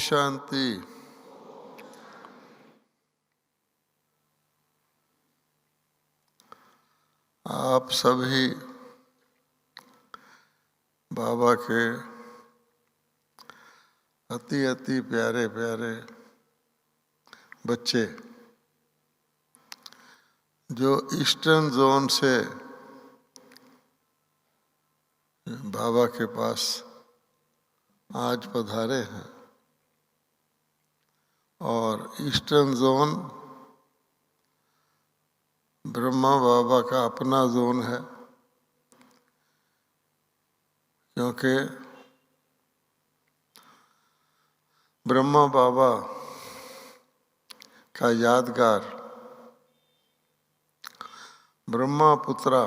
शांति। आप सभी बाबा के अति अति प्यारे प्यारे बच्चे जो ईस्टर्न जोन से बाबा के पास आज पधारे हैं, और ईस्टर्न जोन ब्रह्मा बाबा का अपना जोन है, क्योंकि ब्रह्मा बाबा का यादगार ब्रह्मपुत्रा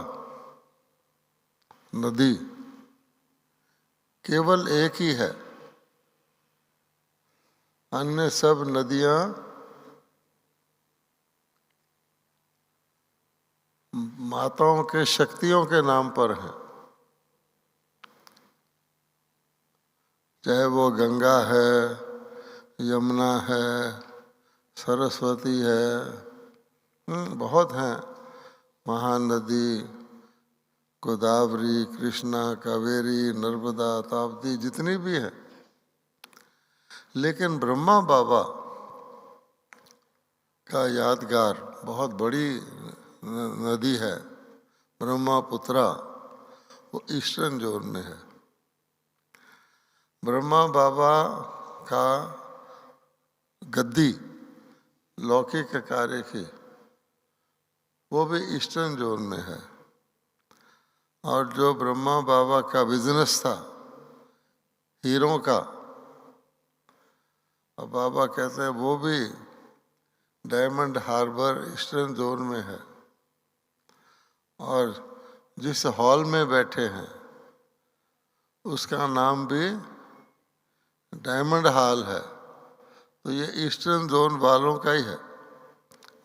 नदी केवल एक ही है। अन्य सब नदियां माताओं के शक्तियों के नाम पर हैं, चाहे वो गंगा है, यमुना है, सरस्वती है, बहुत हैं, महानदी, गोदावरी, कृष्णा, कावेरी, नर्मदा, ताप्ती, जितनी भी है। लेकिन ब्रह्मा बाबा का यादगार बहुत बड़ी नदी है, ब्रह्मपुत्रा, वो ईस्टर्न जोन में है। ब्रह्मा बाबा का गद्दी लौकिक कार्य की, वो भी ईस्टर्न जोन में है। और जो ब्रह्मा बाबा का बिजनेस था हीरों का, और बाबा कहते हैं वो भी डायमंड हार्बर ईस्टर्न जोन में है। और जिस हॉल में बैठे हैं उसका नाम भी डायमंड हॉल है, तो ये ईस्टर्न जोन वालों का ही है,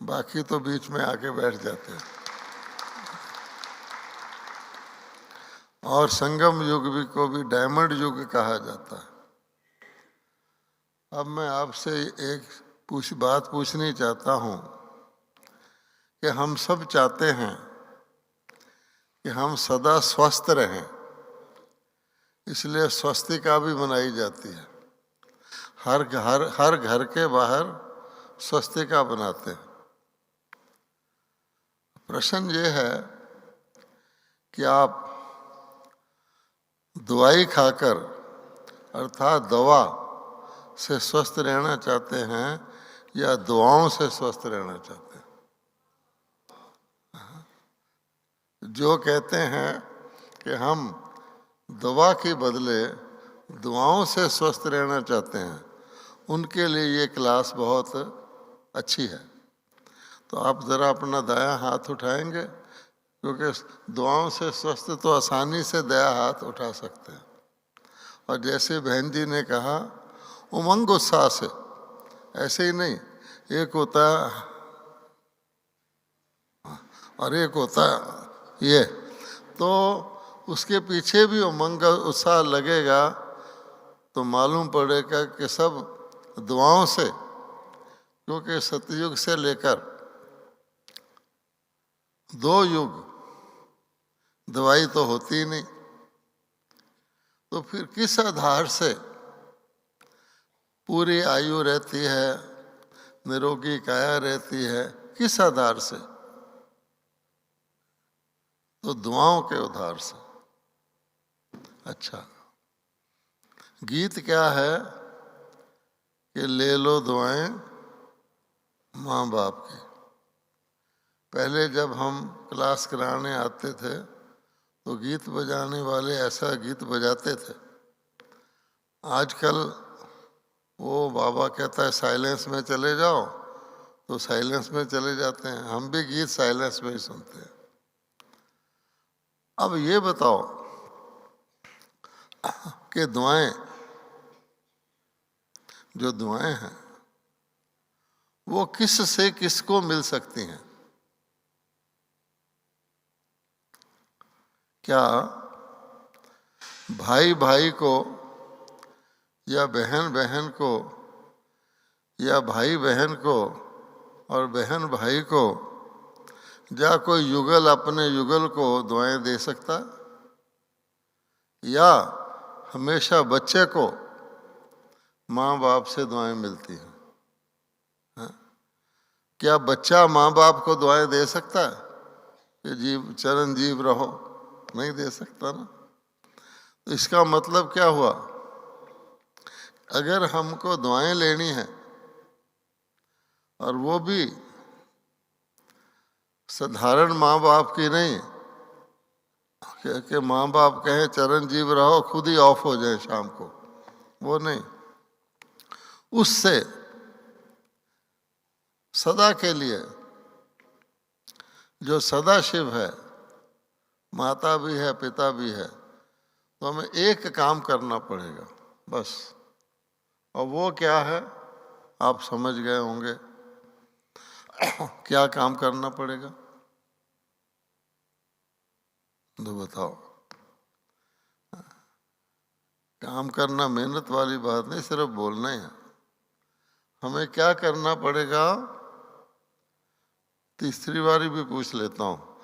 बाकी तो बीच में आके बैठ जाते हैं। और संगम युग भी को भी डायमंड युग कहा जाता है। अब मैं आपसे एक बात पूछनी चाहता हूँ कि हम सब चाहते हैं कि हम सदा स्वस्थ रहें, इसलिए स्वस्तिका भी बनाई जाती है। हर घर के बाहर स्वस्तिका बनाते हैं। प्रश्न ये है कि आप दवाई खाकर अर्थात दवा से स्वस्थ रहना चाहते हैं या दुआओं से स्वस्थ रहना चाहते हैं? जो कहते हैं कि हम दवा के बदले दुआओं से स्वस्थ रहना चाहते हैं, उनके लिए ये क्लास बहुत अच्छी है। तो आप ज़रा अपना दायां हाथ उठाएंगे, क्योंकि दुआओं से स्वस्थ तो आसानी से दायां हाथ उठा सकते हैं। और जैसे बहन जी ने कहा, उमंग उत्साह से, ऐसे ही नहीं, एक होता और एक होता ये, तो उसके पीछे भी उमंग उत्साह लगेगा तो मालूम पड़ेगा कि सब दुआओं से, क्योंकि सतयुग से लेकर 2 युग दवाई तो होती ही नहीं, तो फिर किस आधार से पूरी आयु रहती है, निरोगी काया रहती है, किस आधार से? तो दुआओं के आधार से। अच्छा, गीत क्या है कि ले लो दुआएं माँ बाप की। पहले जब हम क्लास कराने आते थे तो गीत बजाने वाले ऐसा गीत बजाते थे। आजकल वो बाबा कहता है साइलेंस में चले जाओ, तो साइलेंस में चले जाते हैं। हम भी गीत साइलेंस में ही सुनते हैं। अब ये बताओ कि दुआएं, जो दुआएं हैं वो किस से किसको मिल सकती हैं? क्या भाई भाई को या बहन बहन को या भाई बहन को और बहन भाई को, या कोई युगल अपने युगल को दुआएं दे सकता? या हमेशा बच्चे को माँ बाप से दुआएं मिलती हैं? क्या बच्चा माँ बाप को दुआएं दे सकता है कि जीव चिरंजीव रहो? नहीं दे सकता ना। तो इसका मतलब क्या हुआ? अगर हमको दुआएं लेनी है और वो भी साधारण माँ बाप की नहीं कि माँ बाप कहें चिरंजीव रहो, खुद ही ऑफ हो जाए शाम को, वो नहीं, उससे सदा के लिए जो सदा शिव है, माता भी है पिता भी है, तो हमें एक काम करना पड़ेगा बस। और वो क्या है आप समझ गए होंगे। क्या काम करना पड़ेगा तो बताओ। काम करना मेहनत वाली बात नहीं, सिर्फ बोलना ही है। हमें क्या करना पड़ेगा? तीसरी बारी भी पूछ लेता हूँ,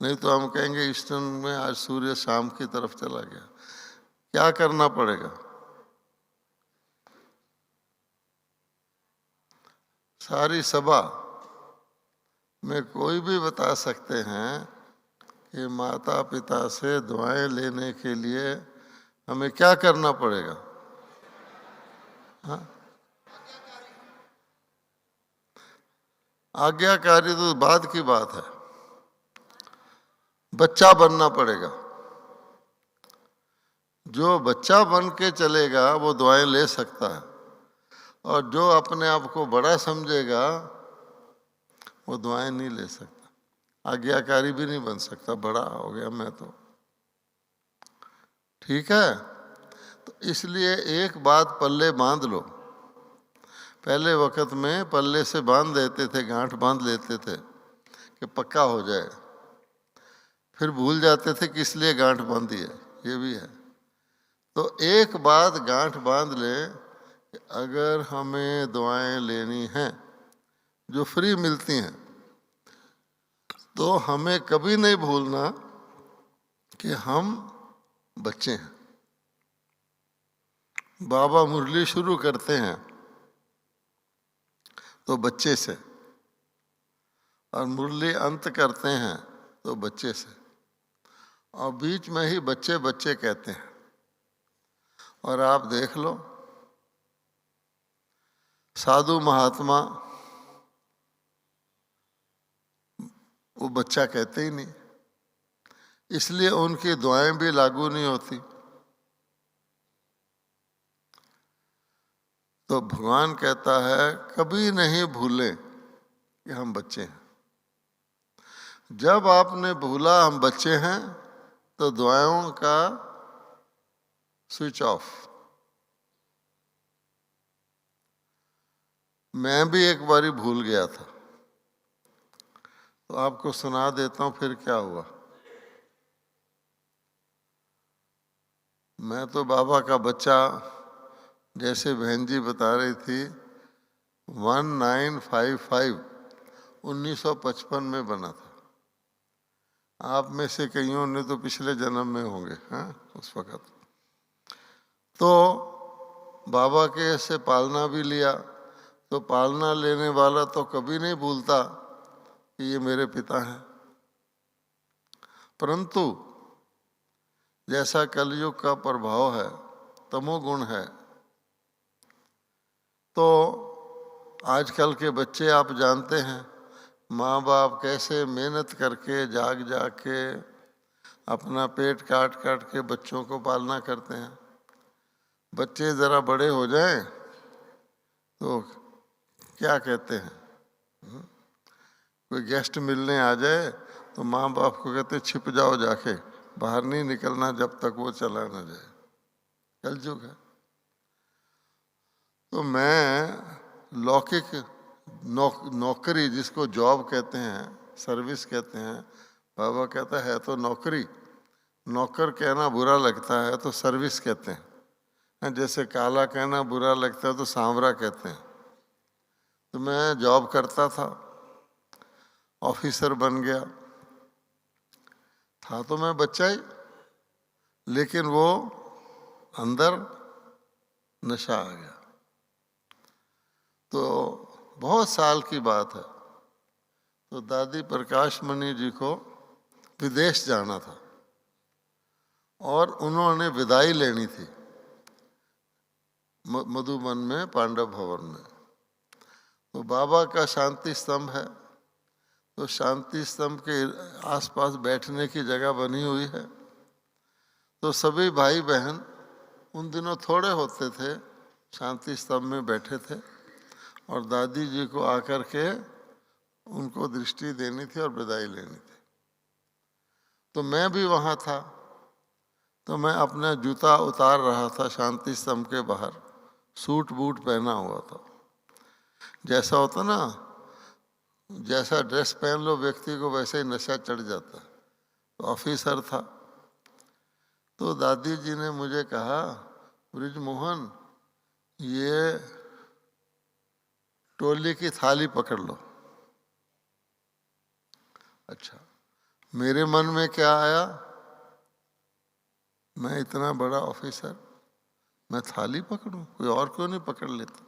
नहीं तो हम कहेंगे ईस्टर्न में आज सूर्य शाम की तरफ चला गया। क्या करना पड़ेगा? सारी सभा में कोई भी बता सकते हैं कि माता पिता से दुआएं लेने के लिए हमें क्या करना पड़ेगा? हाँ? आज्ञाकारी तो बाद की बात है, बच्चा बनना पड़ेगा। जो बच्चा बन के चलेगा वो दुआएं ले सकता है, और जो अपने आप को बड़ा समझेगा वो दुआएं नहीं ले सकता, आज्ञाकारी भी नहीं बन सकता। बड़ा हो गया मैं तो, ठीक है। तो इसलिए एक बात पल्ले बांध लो। पहले वक्त में पल्ले से बांध देते थे, गांठ बांध लेते थे कि पक्का हो जाए, फिर भूल जाते थे किस लिए गांठ बांधी है, ये भी है। तो एक बात गांठ बांध ले कि अगर हमें दुआएं लेनी हैं जो फ्री मिलती हैं, तो हमें कभी नहीं भूलना कि हम बच्चे हैं। बाबा मुरली शुरू करते हैं तो बच्चे से, और मुरली अंत करते हैं तो बच्चे से, और बीच में ही बच्चे बच्चे कहते हैं। और आप देख लो, साधु महात्मा वो बच्चा कहते ही नहीं, इसलिए उनकी दुआएं भी लागू नहीं होती। तो भगवान कहता है कभी नहीं भूलें कि हम बच्चे हैं। जब आपने भूला हम बच्चे हैं तो दुआओं का स्विच ऑफ। मैं भी एक बारी भूल गया था, तो आपको सुना देता हूं फिर क्या हुआ। मैं तो बाबा का बच्चा, जैसे बहन जी बता रही थी, 1955 में बना था। आप में से कईयों ने तो पिछले जन्म में होंगे, हाँ, उस वक़्त। तो बाबा के से पालना भी लिया, तो पालना लेने वाला तो कभी नहीं भूलता कि ये मेरे पिता हैं। परंतु जैसा कलयुग का प्रभाव है, तमोगुण है, तो आजकल के बच्चे आप जानते हैं, माँ बाप कैसे मेहनत करके जाग जाग के अपना पेट काट काट के बच्चों को पालना करते हैं। बच्चे ज़रा बड़े हो जाएं तो क्या कहते हैं, कोई गेस्ट मिलने आ जाए तो माँ बाप को कहते छिप जाओ, जाके बाहर नहीं निकलना जब तक वो चला ना जाए। कलयुग है। तो मैं लौकिक नौकरी, जिसको जॉब कहते हैं, सर्विस कहते हैं, बाबा कहता है तो नौकरी, नौकर कहना बुरा लगता है तो सर्विस कहते हैं। जैसे काला कहना बुरा लगता है तो सांवरा कहते हैं। तो मैं जॉब करता था, ऑफिसर बन गया था, तो मैं बच्चा ही, लेकिन वो अंदर नशा आ गया। तो बहुत साल की बात है, तो दादी प्रकाश मणि जी को विदेश जाना था और उन्होंने विदाई लेनी थी मधुबन में पांडव भवन में। तो बाबा का शांति स्तंभ है, तो शांति स्तंभ के आसपास बैठने की जगह बनी हुई है। तो सभी भाई बहन, उन दिनों थोड़े होते थे, शांति स्तंभ में बैठे थे और दादी जी को आकर के उनको दृष्टि देनी थी और विदाई लेनी थी। तो मैं भी वहाँ था, तो मैं अपना जूता उतार रहा था शांति स्तंभ के बाहर, सूट बूट पहना हुआ था। जैसा होता ना, जैसा ड्रेस पहन लो व्यक्ति को वैसे ही नशा चढ़ जाता है। तो ऑफिसर था। तो दादी जी ने मुझे कहा, ब्रिजमोहन ये टोली की थाली पकड़ लो। अच्छा, मेरे मन में क्या आया, मैं इतना बड़ा ऑफिसर, मैं थाली पकड़ूं, कोई और क्यों नहीं पकड़ लेता।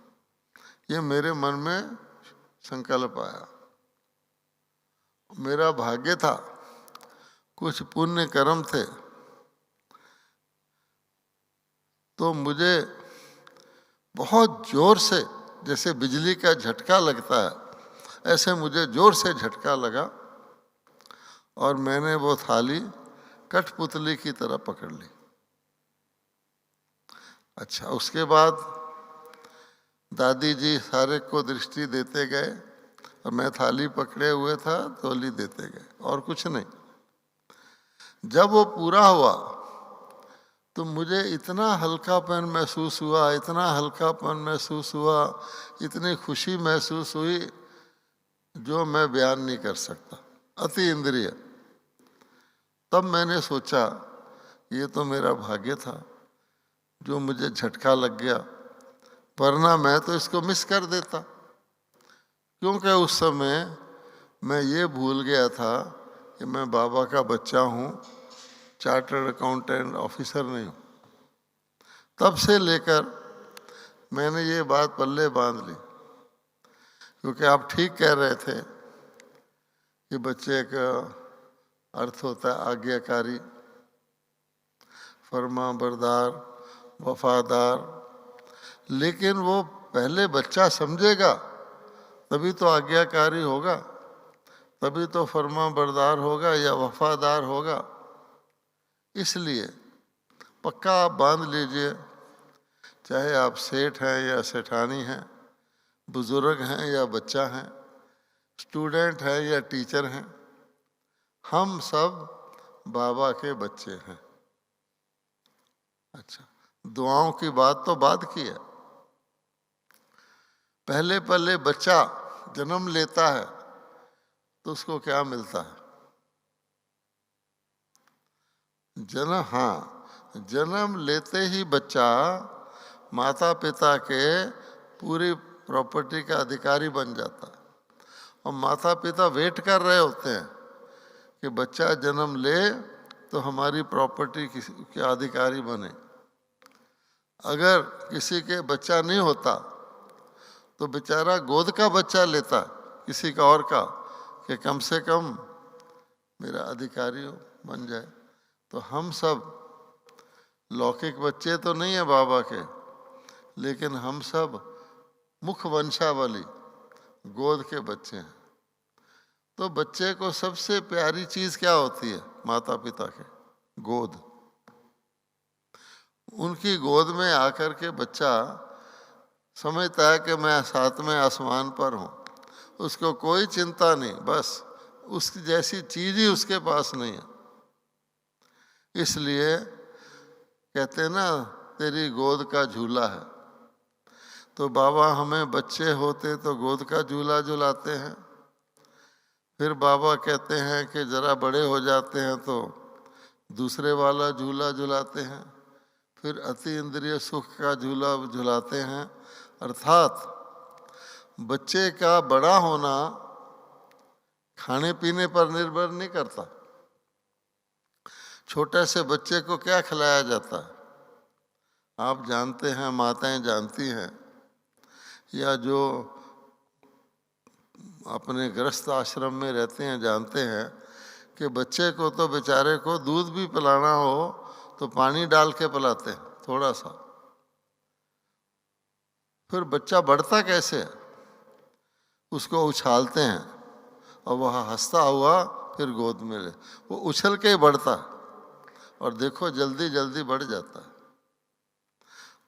ये मेरे मन में संकल्प आया। मेरा भाग्य था, कुछ पुण्य कर्म थे, तो मुझे बहुत जोर से, जैसे बिजली का झटका लगता है, ऐसे मुझे जोर से झटका लगा और मैंने वो थाली कठपुतली की तरह पकड़ ली। अच्छा, उसके बाद दादी जी सारे को दृष्टि देते गए और मैं थाली पकड़े हुए था, तोली देते गए और कुछ नहीं। जब वो पूरा हुआ तो मुझे इतना हल्कापन महसूस हुआ, इतना हल्कापन महसूस हुआ, इतनी खुशी महसूस हुई जो मैं बयान नहीं कर सकता, अति इंद्रिय। तब मैंने सोचा ये तो मेरा भाग्य था जो मुझे झटका लग गया, वरना मैं तो इसको मिस कर देता। क्योंकि उस समय मैं ये भूल गया था कि मैं बाबा का बच्चा हूँ, चार्टर्ड अकाउंटेंट ऑफिसर नहीं हूँ। तब से लेकर मैंने ये बात पल्ले बांध ली। क्योंकि आप ठीक कह रहे थे कि बच्चे का अर्थ होता है आज्ञाकारी, फरमा बरदार, वफादार। लेकिन वो पहले बच्चा समझेगा तभी तो आज्ञाकारी होगा, तभी तो फरमा बरदार होगा या वफादार होगा। इसलिए पक्का आप बांध लीजिए, चाहे आप सेठ हैं या सेठानी हैं, बुजुर्ग हैं या बच्चा हैं, स्टूडेंट हैं या टीचर हैं, हम सब बाबा के बच्चे हैं। अच्छा, दुआओं की बात तो बाद की है। पहले पहले बच्चा जन्म लेता है तो उसको क्या मिलता है? जन्म लेते ही बच्चा माता पिता के पूरी प्रॉपर्टी का अधिकारी बन जाता है और माता पिता वेट कर रहे होते हैं कि बच्चा जन्म ले तो हमारी प्रॉपर्टी के अधिकारी बने। अगर किसी के बच्चा नहीं होता तो बेचारा गोद का बच्चा लेता किसी का और का कि कम से कम मेरा अधिकारी बन जाए। तो हम सब लौकिक बच्चे तो नहीं है बाबा के, लेकिन हम सब मुख वंशावली गोद के बच्चे हैं। तो बच्चे को सबसे प्यारी चीज क्या होती है? माता पिता के गोद। उनकी गोद में आकर के बच्चा समझता है कि मैं सातवें आसमान पर हूँ, उसको कोई चिंता नहीं, बस उसकी जैसी चीज ही उसके पास नहीं है। इसलिए कहते ना तेरी गोद का झूला है। तो बाबा हमें बच्चे होते तो गोद का झूला झुलाते हैं, फिर बाबा कहते हैं कि जरा बड़े हो जाते हैं तो दूसरे वाला झूला झुलाते हैं, फिर अति इंद्रिय सुख का झूला झुलाते हैं। अर्थात बच्चे का बड़ा होना खाने पीने पर निर्भर नहीं करता। छोटे से बच्चे को क्या खिलाया जाता है आप जानते हैं, माताएं जानती हैं, या जो अपने गृहस्थ आश्रम में रहते हैं जानते हैं कि बच्चे को तो बेचारे को दूध भी पिलाना हो तो पानी डाल के पिलाते हैं थोड़ा सा। फिर बच्चा बढ़ता कैसे है? उसको उछालते हैं और वह हंसता हुआ फिर गोद में ले, वो उछल के ही बढ़ता है और देखो जल्दी जल्दी बढ़ जाता है।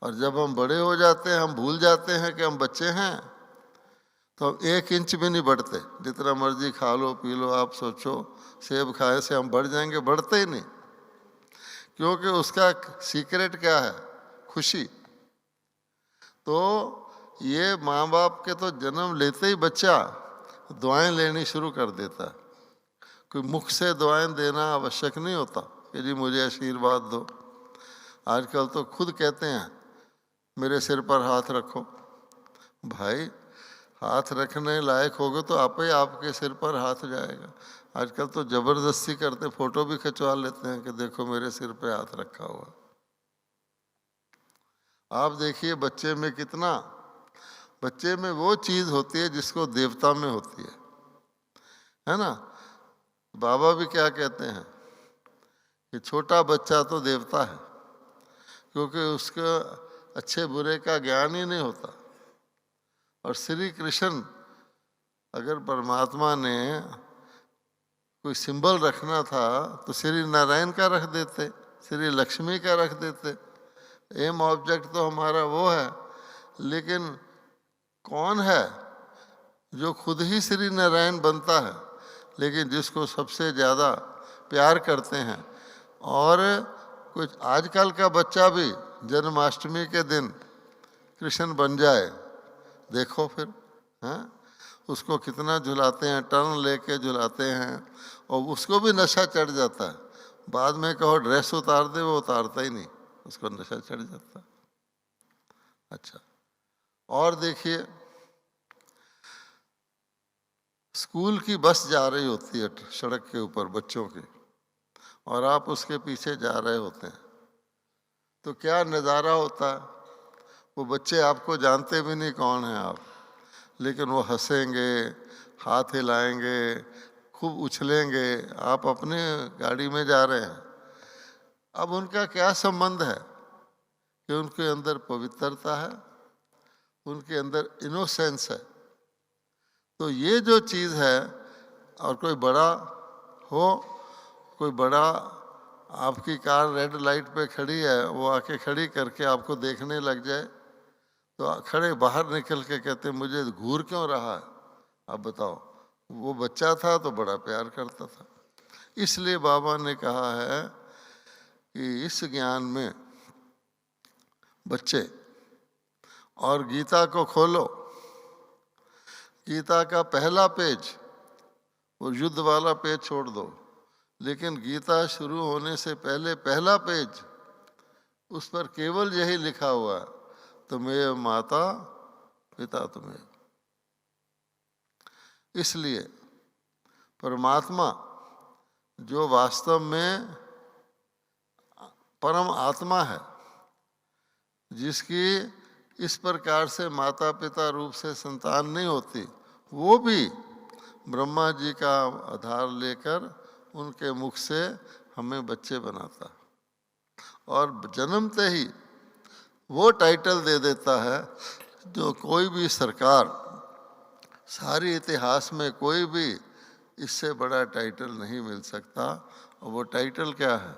और जब हम बड़े हो जाते हैं हम भूल जाते हैं कि हम बच्चे हैं, तो हम 1 इंच भी नहीं बढ़ते। जितना मर्जी खा लो पी लो, आप सोचो सेब खाए से हम बढ़ जाएंगे, बढ़ते ही नहीं। क्योंकि उसका सीक्रेट क्या है? खुशी। तो ये माँ बाप के तो जन्म लेते ही बच्चा दुआएं लेनी शुरू कर देता है। कोई मुख से दुआएं देना आवश्यक नहीं होता कि जी मुझे आशीर्वाद दो। आजकल तो खुद कहते हैं मेरे सिर पर हाथ रखो। भाई हाथ रखने लायक होगे तो आप ही आपके सिर पर हाथ जाएगा। आजकल तो जबरदस्ती करते, फोटो भी खिंचवा लेते हैं कि देखो मेरे सिर पे हाथ रखा हुआ। आप देखिए बच्चे में कितना, बच्चे में वो चीज होती है जिसको देवता में होती है ना। बाबा भी क्या कहते हैं कि छोटा बच्चा तो देवता है, क्योंकि उसका अच्छे बुरे का ज्ञान ही नहीं होता। और श्री कृष्ण, अगर परमात्मा ने कोई सिंबल रखना था तो श्री नारायण का रख देते, श्री लक्ष्मी का रख देते। एम ऑब्जेक्ट तो हमारा वो है, लेकिन कौन है जो खुद ही श्री नारायण बनता है, लेकिन जिसको सबसे ज़्यादा प्यार करते हैं। और कुछ आजकल का बच्चा भी जन्माष्टमी के दिन कृष्ण बन जाए, देखो फिर हैं उसको कितना झुलाते हैं, टर्न लेके झुलाते हैं, और उसको भी नशा चढ़ जाता है। बाद में कहो ड्रेस उतार दे, वो उतारता ही नहीं, उसको नशा चढ़ जाता है। अच्छा, और देखिए स्कूल की बस जा रही होती है सड़क के ऊपर बच्चों की, और आप उसके पीछे जा रहे होते हैं, तो क्या नज़ारा होता है। वो बच्चे आपको जानते भी नहीं कौन है आप, लेकिन वो हंसेंगे, हाथ हिलाएंगे, खूब उछलेंगे। आप अपने गाड़ी में जा रहे हैं। अब उनका क्या संबंध है कि उनके अंदर पवित्रता है, उनके अंदर इनोसेंस है। तो ये जो चीज़ है, और कोई बड़ा हो, कोई बड़ा आपकी कार रेड लाइट पे खड़ी है, वो आके खड़ी करके आपको देखने लग जाए, तो खड़े बाहर निकल के कहते मुझे घूर क्यों रहा है, आप बताओ। वो बच्चा था तो बड़ा प्यार करता था। इसलिए बाबा ने कहा है कि इस ज्ञान में बच्चे, और गीता को खोलो, गीता का पहला पेज, वो युद्ध वाला पेज छोड़ दो, लेकिन गीता शुरू होने से पहले पहला पेज, उस पर केवल यही लिखा हुआ है, तुम्हें माता पिता तुम्हें। इसलिए परमात्मा जो वास्तव में परम आत्मा है, जिसकी इस प्रकार से माता पिता रूप से संतान नहीं होती, वो भी ब्रह्मा जी का आधार लेकर उनके मुख से हमें बच्चे बनाता, और जन्मते ही वो टाइटल दे देता है जो कोई भी सरकार, सारी इतिहास में कोई भी इससे बड़ा टाइटल नहीं मिल सकता। और वो टाइटल क्या है?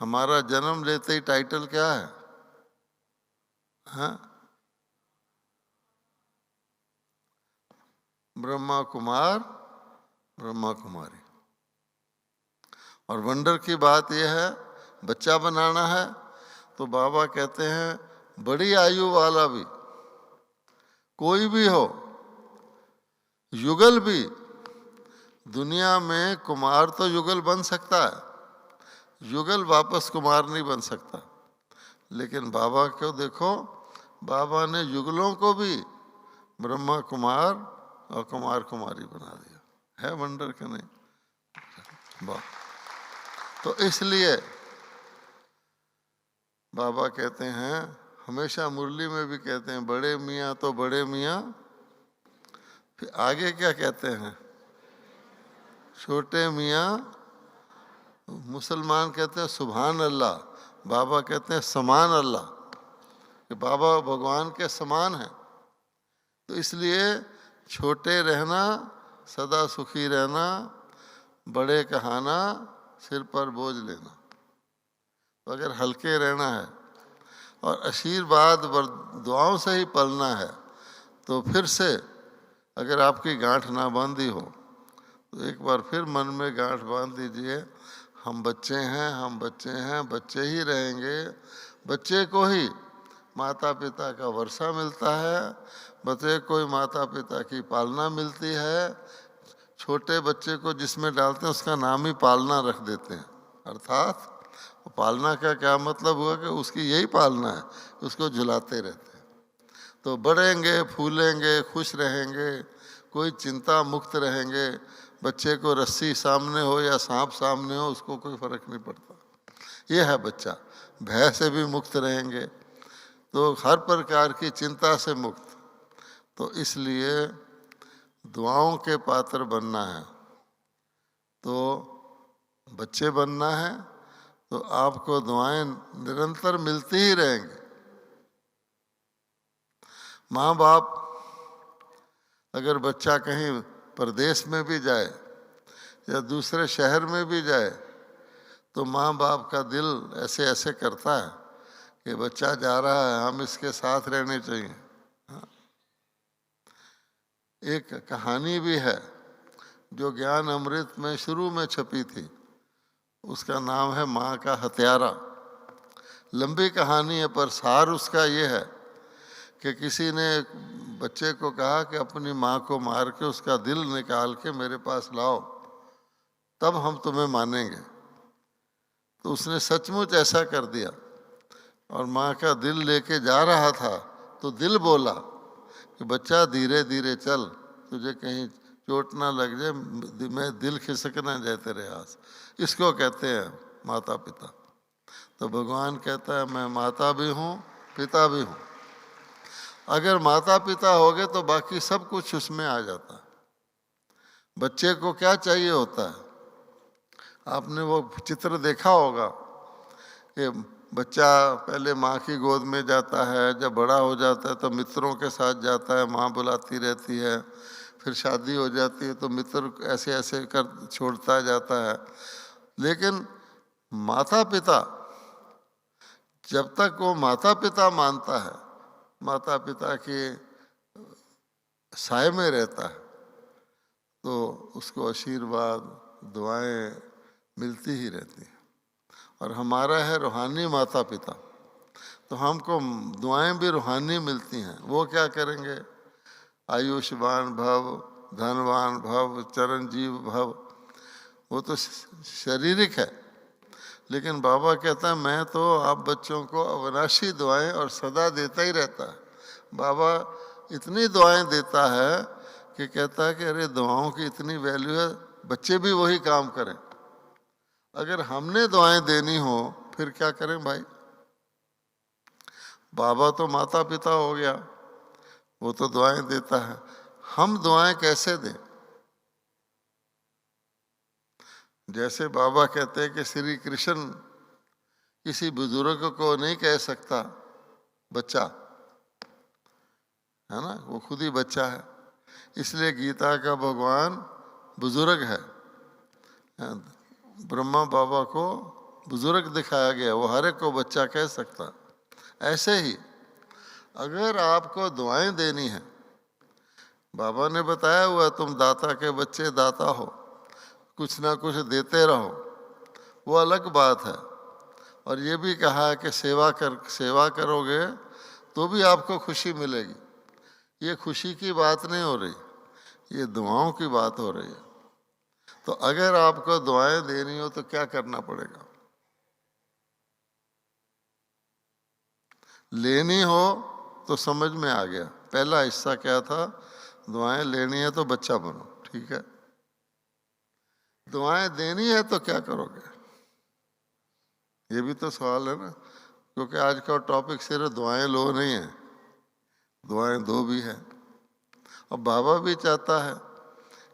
हमारा जन्म लेते ही टाइटल क्या है? हाँ, ब्रह्मा कुमार, ब्रह्मा कुमारी। और वंडर की बात यह है, बच्चा बनाना है तो बाबा कहते हैं बड़ी आयु वाला भी, कोई भी हो, युगल भी, दुनिया में कुमार तो युगल बन सकता है, युगल वापस कुमार नहीं बन सकता। लेकिन बाबा को देखो, बाबा ने युगलों को भी ब्रह्मा कुमार और कुमार कुमारी बना दिया। है वंडर का नहीं? वाह। तो इसलिए बाबा कहते हैं, हमेशा मुरली में भी कहते हैं, बड़े मियाँ तो बड़े मियाँ, फिर आगे क्या कहते हैं, छोटे मियाँ। मुसलमान कहते हैं सुभान अल्लाह, बाबा कहते हैं समान अल्लाह, कि बाबा भगवान के समान है। तो इसलिए छोटे रहना, सदा सुखी रहना, बड़े कहना, सिर पर बोझ लेना। तो अगर हल्के रहना है और आशीर्वाद दुआओं से ही पलना है, तो फिर से अगर आपकी गांठ ना बांधी हो तो एक बार फिर मन में गांठ बांध दीजिए, हम बच्चे हैं, हम बच्चे हैं, बच्चे ही रहेंगे। बच्चे को ही माता पिता का वर्षा मिलता है, बच्चे को ही माता पिता की पालना मिलती है। छोटे बच्चे को जिसमें डालते हैं उसका नाम ही पालना रख देते हैं। अर्थात पालना का क्या मतलब हुआ कि उसकी यही पालना है, उसको झुलाते रहते हैं। तो बढ़ेंगे, फूलेंगे, खुश रहेंगे, कोई चिंता मुक्त रहेंगे। बच्चे को रस्सी सामने हो या सांप सामने हो, उसको कोई फर्क नहीं पड़ता। ये है बच्चा। भय से भी मुक्त रहेंगे, तो हर प्रकार की चिंता से मुक्त। तो इसलिए दुआओं के पात्र बनना है, तो बच्चे बनना है, तो आपको दुआएं निरंतर मिलती ही रहेंगी। माँ बाप, अगर बच्चा कहीं प्रदेश में भी जाए या दूसरे शहर में भी जाए, तो माँ बाप का दिल ऐसे ऐसे करता है कि बच्चा जा रहा है, हम इसके साथ रहने चाहिए। एक कहानी भी है जो ज्ञान अमृत में शुरू में छपी थी, उसका नाम है माँ का हत्यारा। लंबी कहानी है, पर सार उसका ये है कि किसी ने बच्चे को कहा कि अपनी माँ को मार के उसका दिल निकाल के मेरे पास लाओ, तब हम तुम्हें मानेंगे। तो उसने सचमुच ऐसा कर दिया, और माँ का दिल लेके जा रहा था तो दिल बोला कि बच्चा धीरे धीरे चल, तुझे कहीं चोट ना लग जाए, मैं दिल खिसक ना जाए तेरे हाथ। इसको कहते हैं माता पिता। तो भगवान कहता है मैं माता भी हूँ, पिता भी हूँ। अगर माता पिता हो गए तो बाकी सब कुछ उसमें आ जाता है। बच्चे को क्या चाहिए होता है, आपने वो चित्र देखा होगा कि बच्चा पहले माँ की गोद में जाता है, जब बड़ा हो जाता है तो मित्रों के साथ जाता है, माँ बुलाती रहती है, फिर शादी हो जाती है तो मित्र ऐसे ऐसे कर छोड़ता जाता है। लेकिन माता पिता, जब तक वो माता पिता मानता है, माता पिता के साय में रहता है, तो उसको आशीर्वाद दुआएं मिलती ही रहती हैं। और हमारा है रूहानी माता पिता, तो हमको दुआएं भी रूहानी मिलती हैं। वो क्या करेंगे, आयुष्मान भव, धनवान भव, चिरंजीव भव, वो तो शारीरिक है। लेकिन बाबा कहता है मैं तो आप बच्चों को अविनाशी दुआएं और सदा देता ही रहता है। बाबा इतनी दुआएं देता है कि कहता है कि अरे दुआओं की इतनी वैल्यू है, बच्चे भी वही काम करें। अगर हमने दुआएं देनी हो फिर क्या करें भाई। बाबा तो माता पिता हो गया, वो तो दुआएं देता है, हम दुआएं कैसे दें। जैसे बाबा कहते हैं कि श्री कृष्ण किसी बुजुर्ग को नहीं कह सकता बच्चा, है ना, वो खुद ही बच्चा है। इसलिए गीता का भगवान बुजुर्ग है। ब्रह्मा बाबा को बुजुर्ग दिखाया गया, वो हर एक को बच्चा कह सकता। ऐसे ही अगर आपको दुआएं देनी है, बाबा ने बताया हुआ तुम दाता के बच्चे दाता हो, कुछ ना कुछ देते रहो, वो अलग बात है। और ये भी कहा है कि सेवा करोगे तो भी आपको खुशी मिलेगी। ये खुशी की बात नहीं हो रही, ये दुआओं की बात हो रही है। तो अगर आपको दुआएं देनी हो तो क्या करना पड़ेगा, लेनी हो तो समझ में आ गया। पहला हिस्सा क्या था, दुआएं लेनी है तो बच्चा बनो, ठीक है। दुआएं देनी है तो क्या करोगे, ये भी तो सवाल है ना, क्योंकि आज का टॉपिक सिर्फ दुआएं लो नहीं है, दुआएं दो भी है। और बाबा भी चाहता है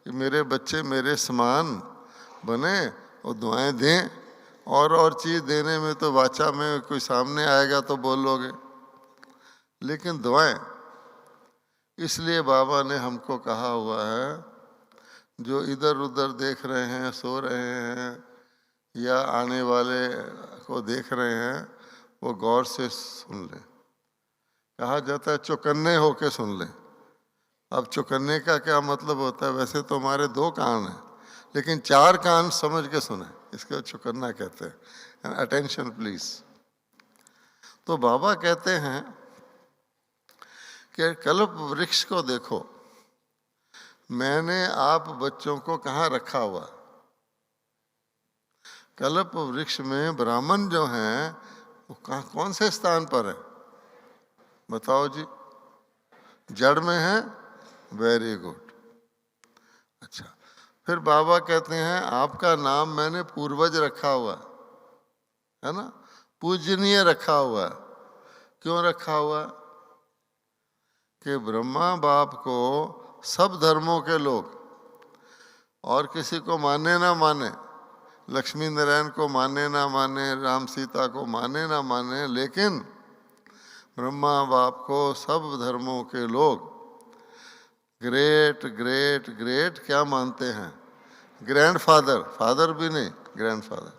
कि मेरे बच्चे मेरे समान बने और दुआएं दें, और चीज़ देने में तो वाचा में कोई सामने आएगा तो बोलोगे, लेकिन दुआएं, इसलिए बाबा ने हमको कहा हुआ है, जो इधर उधर देख रहे हैं, सो रहे हैं या आने वाले को देख रहे हैं, वो गौर से सुन ले। कहा जाता है चौकन्ने होके सुन ले। अब चौकन्ने का क्या मतलब होता है, वैसे तो हमारे 2 कान हैं, लेकिन 4 कान समझ के सुने, इसको चौकन्ना कहते हैं। Attention please. तो बाबा कहते हैं कि कल्प वृक्ष को देखो, मैंने आप बच्चों को कहाँ रखा हुआ। कल्प वृक्ष में ब्राह्मण जो हैं वो कौन से स्थान पर है, बताओ जी, जड़ में है। Very good. अच्छा, फिर बाबा कहते हैं आपका नाम मैंने पूर्वज रखा हुआ है ना, पूजनीय रखा हुआ। क्यों रखा हुआ, कि ब्रह्मा बाप को सब धर्मों के लोग, और किसी को माने ना माने, लक्ष्मी नारायण को माने ना माने, राम सीता को माने ना माने, लेकिन ब्रह्मा बाप को सब धर्मों के लोग ग्रेट ग्रेट ग्रेट क्या मानते हैं, ग्रैंडफादर, फादर भी नहीं, ग्रैंडफादर।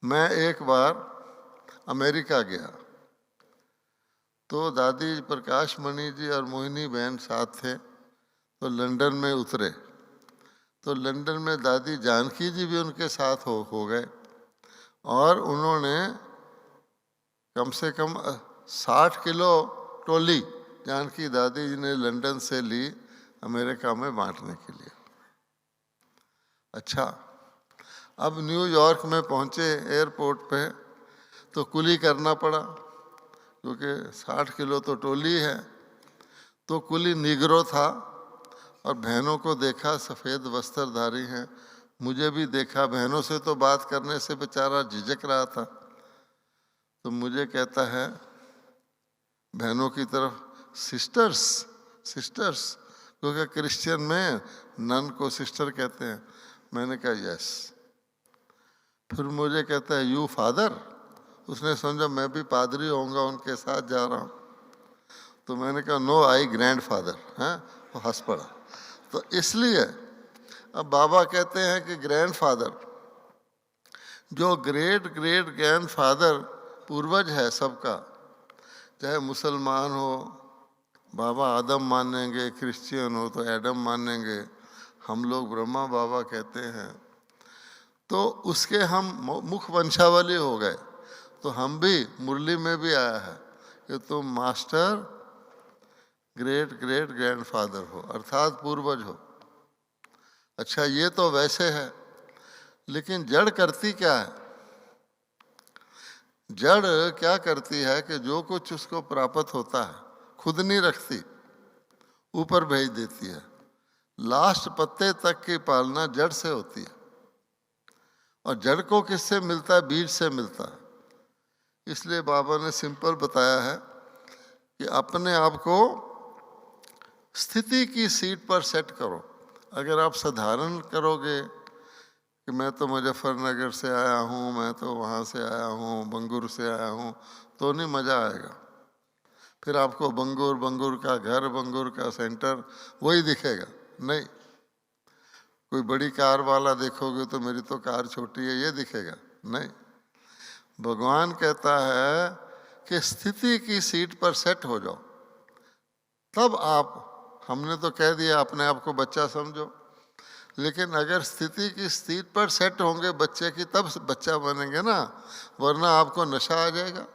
मैं एक बार अमेरिका गया तो दादी प्रकाश मणि जी और मोहिनी बहन साथ थे, तो लंदन में उतरे। तो लंदन में दादी जानकी जी भी उनके साथ हो गए, और उन्होंने कम से कम 60 किलो टोली जानकी दादी जी ने लंदन से ली अमेरिका में बांटने के लिए। अच्छा, अब न्यूयॉर्क में पहुंचे एयरपोर्ट पे तो कुली करना पड़ा, क्योंकि 60 किलो तो टोली है। तो कुली निगरो था, और बहनों को देखा सफ़ेद वस्त्रधारी हैं, मुझे भी देखा, बहनों से तो बात करने से बेचारा झिझक रहा था। तो मुझे कहता है बहनों की तरफ, सिस्टर्स सिस्टर्स, क्योंकि क्रिश्चियन में नन को सिस्टर कहते हैं। मैंने कहा यस। फिर मुझे कहता है यू फादर, उसने समझा मैं भी पादरी होऊंगा, उनके साथ जा रहा हूँ। तो मैंने कहा नो आई ग्रैंडफादर, हैं, वो हंस पड़ा। तो इसलिए अब बाबा कहते हैं कि ग्रैंडफादर, जो ग्रेट ग्रेट ग्रैंडफादर पूर्वज है सबका, चाहे मुसलमान हो बाबा आदम मानेंगे, क्रिश्चियन हो तो एडम मानेंगे, हम लोग ब्रह्मा बाबा कहते हैं, तो उसके हम मुख वंशावली हो गए। तो हम भी, मुरली में भी आया है कि तुम मास्टर ग्रेट ग्रेट ग्रैंडफादर हो, अर्थात पूर्वज हो। अच्छा, ये तो वैसे है, लेकिन जड़ करती क्या है, जड़ क्या करती है कि जो कुछ उसको प्राप्त होता है खुद नहीं रखती, ऊपर भेज देती है। लास्ट पत्ते तक की पालना जड़ से होती है, और जड़ को किससे मिलता है, बीज से मिलता है। इसलिए बाबा ने सिंपल बताया है कि अपने आप को स्थिति की सीट पर सेट करो। अगर आप साधारण करोगे कि मैं तो मुजफ्फरनगर से आया हूँ, मैं तो वहाँ से आया हूँ, बंगूर से आया हूँ, तो नहीं मज़ा आएगा। फिर आपको बंगूर, बंगूर का घर, बंगूर का सेंटर वही दिखेगा। नहीं, कोई बड़ी कार वाला देखोगे तो मेरी तो कार छोटी है, ये दिखेगा नहीं। भगवान कहता है कि स्थिति की सीट पर सेट हो जाओ, तब आप, हमने तो कह दिया अपने आप को बच्चा समझो, लेकिन अगर स्थिति की सीट पर सेट होंगे बच्चे की, तब बच्चा बनेंगे ना, वरना आपको नशा आ जाएगा।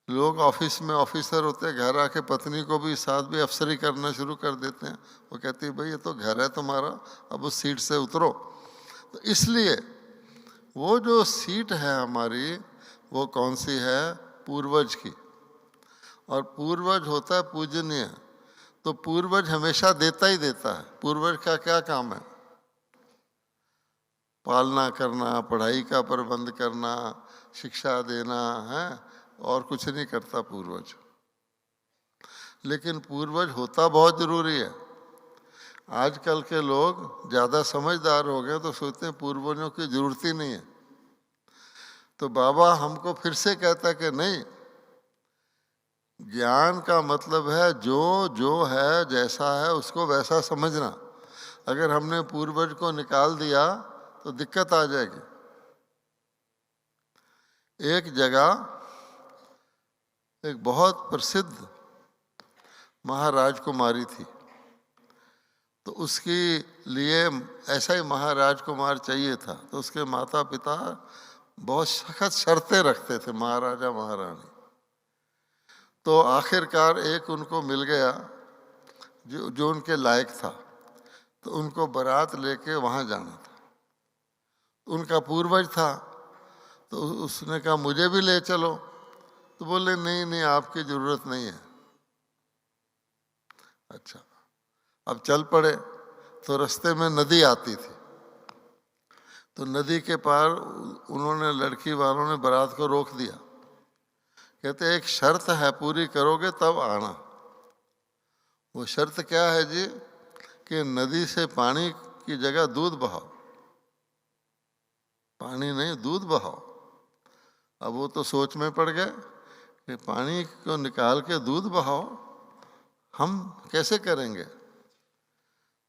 लोग ऑफिस में ऑफिसर होते हैं, घर आके पत्नी को भी साथ भी अफसरी करना शुरू कर देते हैं। वो कहती है भाई ये तो घर है तुम्हारा, अब उस सीट से उतरो। तो इसलिए वो जो सीट है हमारी, वो कौन सी है, पूर्वज की। और पूर्वज होता है पूजनीय। तो पूर्वज हमेशा देता ही देता है। पूर्वज का क्या काम है? पालना करना, पढ़ाई का प्रबंध करना, शिक्षा देना है, और कुछ नहीं करता पूर्वज। लेकिन पूर्वज होता बहुत जरूरी है। आजकल के लोग ज़्यादा समझदार हो गए तो सोचते हैं पूर्वजों की जरूरत ही नहीं है। तो बाबा हमको फिर से कहता कि नहीं, ज्ञान का मतलब है जो जो है, जैसा है उसको वैसा समझना। अगर हमने पूर्वज को निकाल दिया तो दिक्कत आ जाएगी। एक जगह एक बहुत प्रसिद्ध महाराजकुमारी थी। तो उसके लिए ऐसा ही महाराजकुमार चाहिए था। तो उसके माता पिता बहुत सख्त शर्तें रखते थे, महाराजा महारानी। तो आखिरकार एक उनको मिल गया जो उनके लायक था। तो उनको बारात लेके वहाँ जाना था। उनका पूर्वज था, तो उसने कहा मुझे भी ले चलो। तो बोले नहीं नहीं, आपकी ज़रूरत नहीं है। अच्छा, अब चल पड़े। तो रास्ते में नदी आती थी। तो नदी के पार उन्होंने, लड़की वालों ने बारात को रोक दिया। कहते एक शर्त है, पूरी करोगे तब आना। वो शर्त क्या है जी? कि नदी से पानी की जगह दूध बहाओ। पानी नहीं, दूध बहाओ। अब वो तो सोच में पड़ गए कि पानी को निकाल के दूध बहाओ, हम कैसे करेंगे?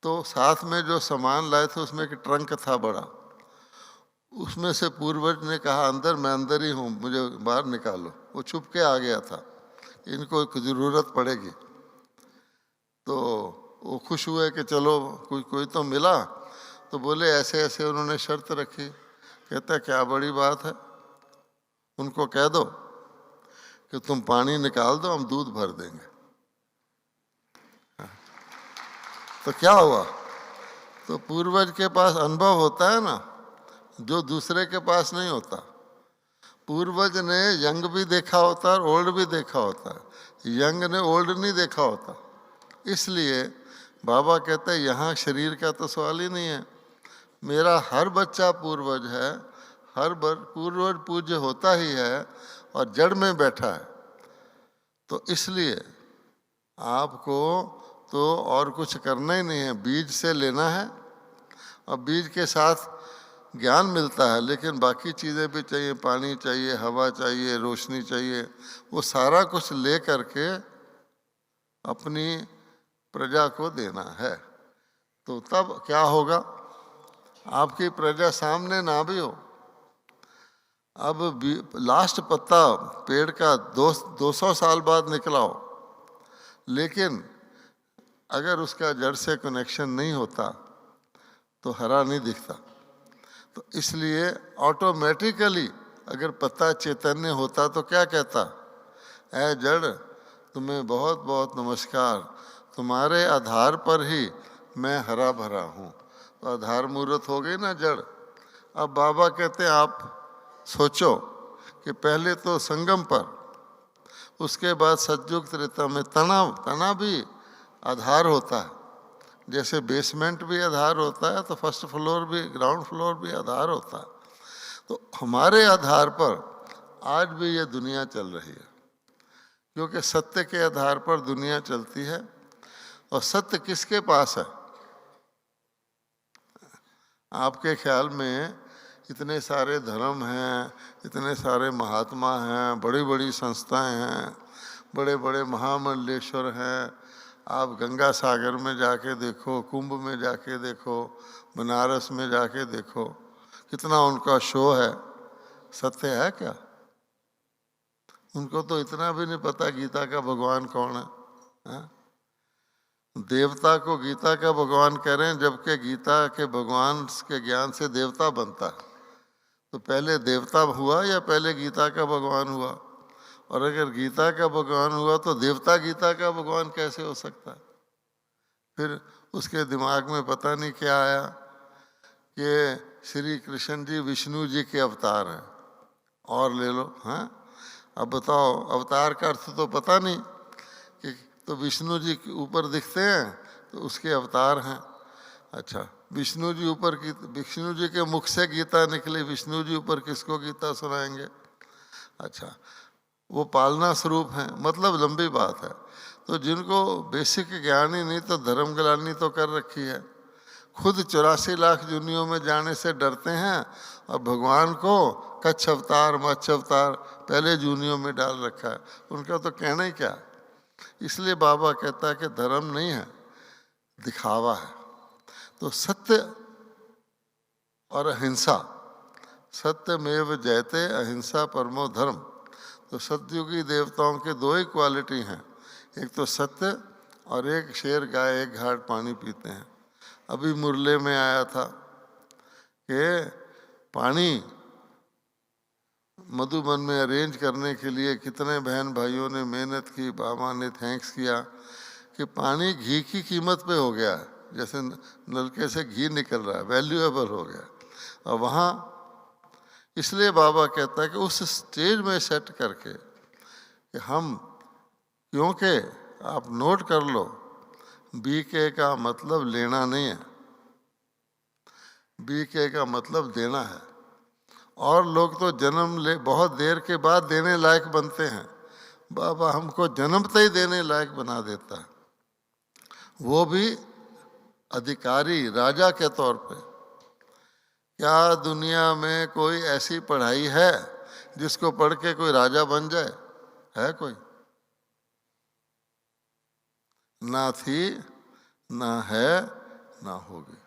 तो साथ में जो सामान लाए थे उसमें एक ट्रंक था बड़ा। उसमें से पूर्वज ने कहा अंदर, मैं अंदर ही हूँ, मुझे बाहर निकालो। वो छुप के आ गया था, इनको ज़रूरत पड़ेगी। तो वो खुश हुए कि चलो कोई कोई तो मिला। तो बोले ऐसे ऐसे उन्होंने शर्त रखी। कहता क्या बड़ी बात है, उनको कह दो कि तुम पानी निकाल दो, हम दूध भर देंगे। तो क्या हुआ? तो पूर्वज के पास अनुभव होता है ना, जो दूसरे के पास नहीं होता। पूर्वज ने यंग भी देखा होता है और ओल्ड भी देखा होता है, यंग ने ओल्ड नहीं देखा होता। इसलिए बाबा कहते हैं यहाँ शरीर का तो सवाल ही नहीं है। मेरा हर बच्चा पूर्वज है, हर पूर्वज पूज्य होता ही है और जड़ में बैठा है। तो इसलिए आपको तो और कुछ करना ही नहीं है, बीज से लेना है। और बीज के साथ ज्ञान मिलता है, लेकिन बाकी चीज़ें भी चाहिए, पानी चाहिए, हवा चाहिए, रोशनी चाहिए। वो सारा कुछ ले करके अपनी प्रजा को देना है। तो तब क्या होगा? आपकी प्रजा सामने ना भी हो। अब लास्ट पत्ता पेड़ का 200 साल बाद निकला हो, लेकिन अगर उसका जड़ से कनेक्शन नहीं होता तो हरा नहीं दिखता। तो इसलिए ऑटोमेटिकली अगर पत्ता चैतन्य होता तो क्या कहता? ऐ जड़, तुम्हें बहुत बहुत नमस्कार, तुम्हारे आधार पर ही मैं हरा भरा हूँ। तो आधार मूर्त हो गई ना जड़। अब बाबा कहते हैं आप सोचो कि पहले तो संगम पर, उसके बाद सतयुग त्रेता में तना भी आधार होता है। जैसे बेसमेंट भी आधार होता है तो फर्स्ट फ्लोर भी, ग्राउंड फ्लोर भी आधार होता है। तो हमारे आधार पर आज भी ये दुनिया चल रही है, क्योंकि सत्य के आधार पर दुनिया चलती है। और सत्य किसके पास है? आपके ख्याल में इतने सारे धर्म हैं, इतने सारे महात्मा हैं, बड़ी बड़ी संस्थाएं हैं, बड़े बड़े महामंडलेश्वर हैं। आप गंगा सागर में जाके देखो, कुंभ में जाके देखो, बनारस में जाके देखो, कितना उनका शो है। सत्य है क्या? उनको तो इतना भी नहीं पता गीता का भगवान कौन है। देवता को गीता का भगवान कह रहे हैं, जबकि गीता के भगवान के ज्ञान से देवता बनता है। तो पहले देवता हुआ या पहले गीता का भगवान हुआ? और अगर गीता का भगवान हुआ तो देवता गीता का भगवान कैसे हो सकता है? फिर उसके दिमाग में पता नहीं क्या आया कि श्री कृष्ण जी विष्णु जी के अवतार हैं, और ले लो। हाँ, अब बताओ, अवतार का अर्थ तो पता नहीं कि तो विष्णु जी के ऊपर दिखते हैं तो उसके अवतार हैं। अच्छा, विष्णु जी के मुख से गीता निकली, विष्णु जी ऊपर किसको गीता सुनाएंगे? अच्छा, वो पालना स्वरूप है, मतलब लंबी बात है। तो जिनको बेसिक ज्ञान ही नहीं, तो धर्म ग्लानि तो कर रखी है, खुद 84 लाख दुनियों में जाने से डरते हैं, और भगवान को कच्छ अवतार मत्स्य अवतार पहले जूनियों में डाल रखा है। उनका तो कहना ही क्या। इसलिए बाबा कहता है कि धर्म नहीं है, दिखावा है। तो सत्य और अहिंसा, सत्यमेव जयते अहिंसा परमो धर्म। तो सतयुगी देवताओं के दो ही क्वालिटी हैं, एक तो सत्य और एक शेर गाय एक घाट पानी पीते हैं। अभी मुरले में आया था कि पानी मधुबन में अरेंज करने के लिए कितने बहन भाइयों ने मेहनत की, बाबा ने थैंक्स किया कि पानी घी की कीमत पे हो गया, जैसे नलके से घी निकल रहा है, वैल्यूएबल हो गया। और वहाँ इसलिए बाबा कहता है कि उस स्टेज में सेट करके कि हम, क्योंकि आप नोट कर लो, बीके का मतलब लेना नहीं है, बीके का मतलब देना है। और लोग तो जन्म ले बहुत देर के बाद देने लायक बनते हैं, बाबा हमको जन्मते ही देने लायक बना देता है, वो भी अधिकारी राजा के तौर पे। क्या दुनिया में कोई ऐसी पढ़ाई है जिसको पढ़ के कोई राजा बन जाए? है कोई? ना थी, ना है, ना होगी।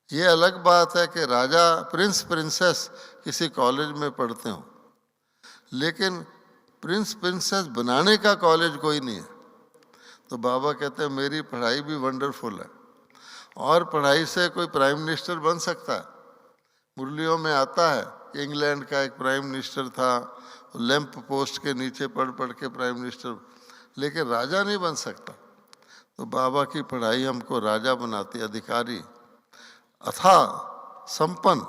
ये अलग बात है कि राजा प्रिंस प्रिंसेस किसी कॉलेज में पढ़ते हो, लेकिन प्रिंस प्रिंसेस बनाने का कॉलेज कोई नहीं है। तो बाबा कहते हैं मेरी पढ़ाई भी वंडरफुल है, और पढ़ाई से कोई प्राइम मिनिस्टर बन सकता है। मुरलियों में आता है कि इंग्लैंड का एक प्राइम मिनिस्टर था, लैंप पोस्ट के नीचे पढ़ पढ़ के प्राइम मिनिस्टर, लेकिन राजा नहीं बन सकता। तो बाबा की पढ़ाई हमको राजा बनाती, अधिकारी, अथा संपन्न।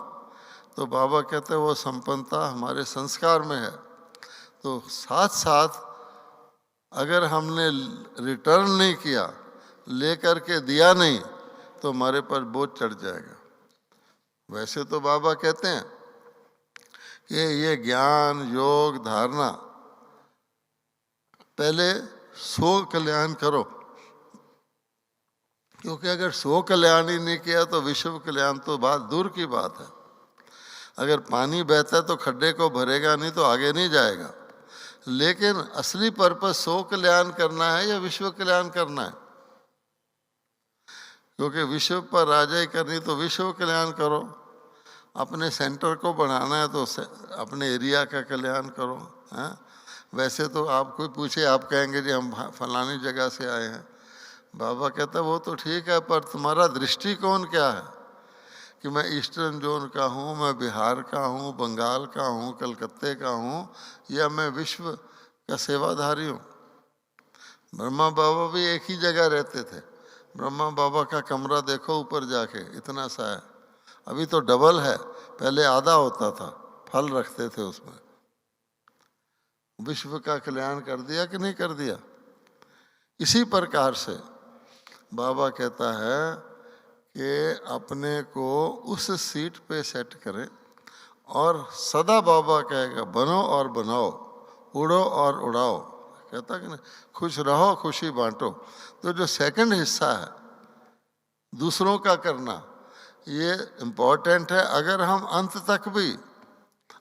तो बाबा कहते हैं वो संपन्नता हमारे संस्कार में है। तो साथ साथ अगर हमने रिटर्न नहीं किया, लेकर के दिया नहीं, तो हमारे पर बोझ चढ़ जाएगा। वैसे तो बाबा कहते हैं कि ये ज्ञान योग धारणा पहले सो कल्याण करो, क्योंकि अगर सो कल्याण ही नहीं किया तो विश्व कल्याण तो बात दूर की बात है। अगर पानी बहता है तो खड्डे को भरेगा नहीं तो आगे नहीं जाएगा, लेकिन असली पर्पस सो कल्याण करना है या विश्व कल्याण करना है? क्योंकि विश्व पर राजाई करनी तो विश्व कल्याण करो, अपने सेंटर को बढ़ाना है तो अपने एरिया का कल्याण करो। हैं? वैसे तो आप कोई पूछे, आप कहेंगे जी हम फलानी जगह से आए हैं। बाबा कहता है वो तो ठीक है, पर तुम्हारा दृष्टिकोण क्या है कि मैं ईस्टर्न जोन का हूँ, मैं बिहार का हूँ, बंगाल का हूँ, कलकत्ते का हूँ, या मैं विश्व का सेवाधारी हूँ। ब्रह्मा बाबा भी एक ही जगह रहते थे। ब्रह्मा बाबा का कमरा देखो ऊपर जाके, इतना सा है, अभी तो डबल है, पहले आधा होता था, फल रखते थे उसमें। विश्व का कल्याण कर दिया कि नहीं कर दिया? इसी प्रकार से बाबा कहता है कि अपने को उस सीट पे सेट करें, और सदा बाबा कहेगा बनो और बनाओ, उड़ो और उड़ाओ। कहता कि नहीं, खुश रहो खुशी बांटो। तो जो सेकंड हिस्सा है दूसरों का करना, ये इम्पोर्टेंट है। अगर हम अंत तक भी